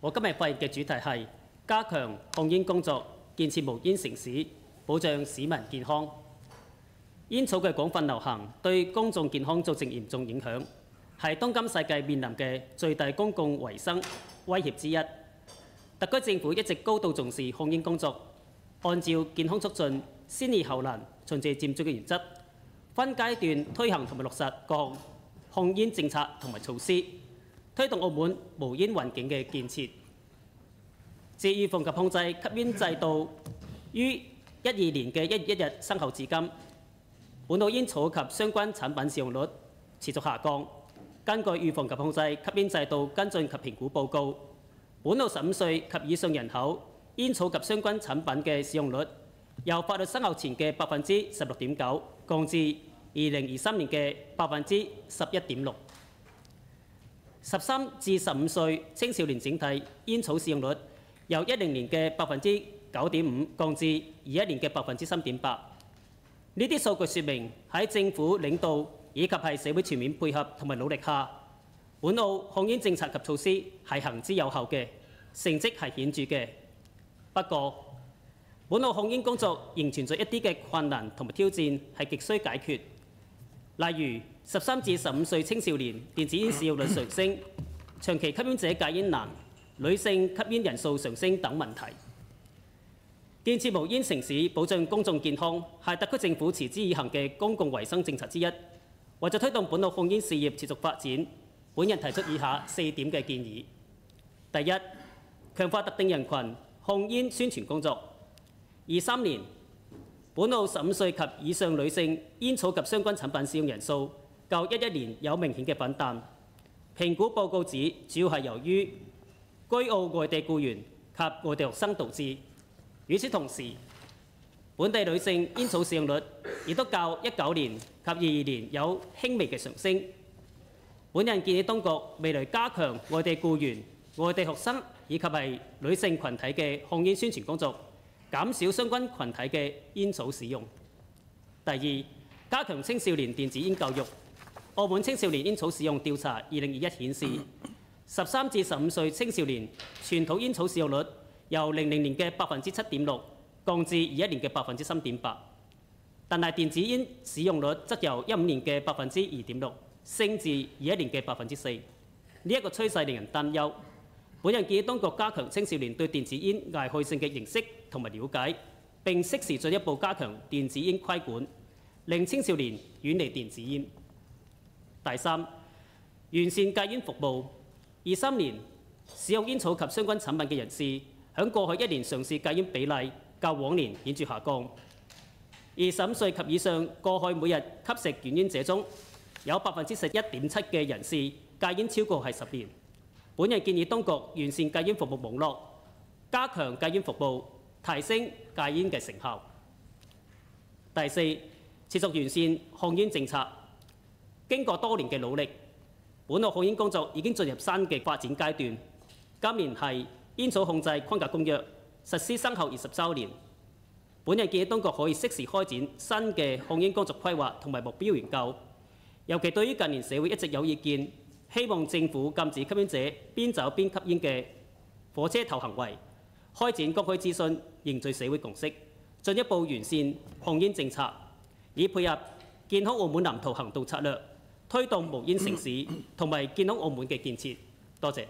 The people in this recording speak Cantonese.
我今日發言嘅主題係加強控煙工作，建設無煙城市，保障市民健康。煙草嘅廣泛流行對公眾健康造成嚴重影響，係當今世界面臨嘅最大公共衛生威脅之一。特區政府一直高度重視控煙工作，按照健康促進、先易後難、循序漸進嘅原則，分階段推行同埋落實各項控煙政策同埋措施，推動澳門無煙環境嘅建設。自預防及控制吸煙制度於2012年嘅1月1日生效至今，本澳煙草及相關產品使用率持續下降。根據預防及控制吸煙制度跟進及評估報告，本澳15歲及以上人口煙草及相關產品嘅使用率由法律生效前嘅16.9%降至2023年嘅11.6%。13至15歲青少年整體煙草使用率由10年嘅9.5%降至21年嘅3.8%。呢啲數據說明喺政府領導以及係社會全面配合同埋努力下，本澳控煙政策及措施係行之有效嘅，成績係顯著嘅。不過，本澳控煙工作仍存在一啲嘅困難同埋挑戰係極需解決，例如13至15歲青少年電子煙使用率上升、長期吸煙者戒煙難、女性吸煙人數上升等問題。建設無煙城市，保障公眾健康，係特區政府持之以恆嘅公共衛生政策之一。為咗推動本澳控煙事業持續發展，本人提出以下4點嘅建議：第一，強化特定人群控煙宣傳工作。23年，本澳15歲及以上女性煙草及相關產品使用人數較11年有明顯嘅反彈。評估報告指，主要係由於居澳外地僱員及外地學生導致。與此同時，本地女性煙草使用率亦都較19年及22年有輕微嘅上升。本人建議當局未來加強外地僱員、外地學生以及係女性群體嘅控煙宣傳工作，減少相關群體嘅煙草使用。第二，加強青少年電子煙教育。澳門青少年煙草使用調查2021顯示，13至15歲青少年傳統煙草使用率由00年嘅7.6%降至21年嘅3.8%，但係電子煙使用率則由15年嘅2.6%升至21年嘅4%。呢一個趨勢令人擔憂。本人建議當局加強青少年對電子煙危害性嘅認識同埋了解，並適時進一步加強電子煙規管，令青少年遠離電子煙。第三，完善戒煙服務。23年使用煙草及相關產品嘅人士，喺過去1年嘗試戒煙比例較往年顯著下降。15歲及以上過去每日吸食捲煙者中，有11.7%嘅人士戒煙超過10年。本人建議當局完善戒煙服務網絡，加強戒煙服務，提升戒煙嘅成效。第四，持續完善控煙政策。經過多年嘅努力，本澳控煙工作已經進入新嘅發展階段。今年係煙草控制框架公約實施生效20週年。本人建議當局可以適時開展新嘅控煙工作規劃同埋目標研究，尤其對於近年社會一直有意見，希望政府禁止吸煙者邊走邊吸煙嘅火車頭行為，開展公開諮詢，凝聚社會共識，進一步完善控煙政策，以配合健康澳門藍圖行動策略，推動無煙城市同埋健康澳門嘅建設。多謝。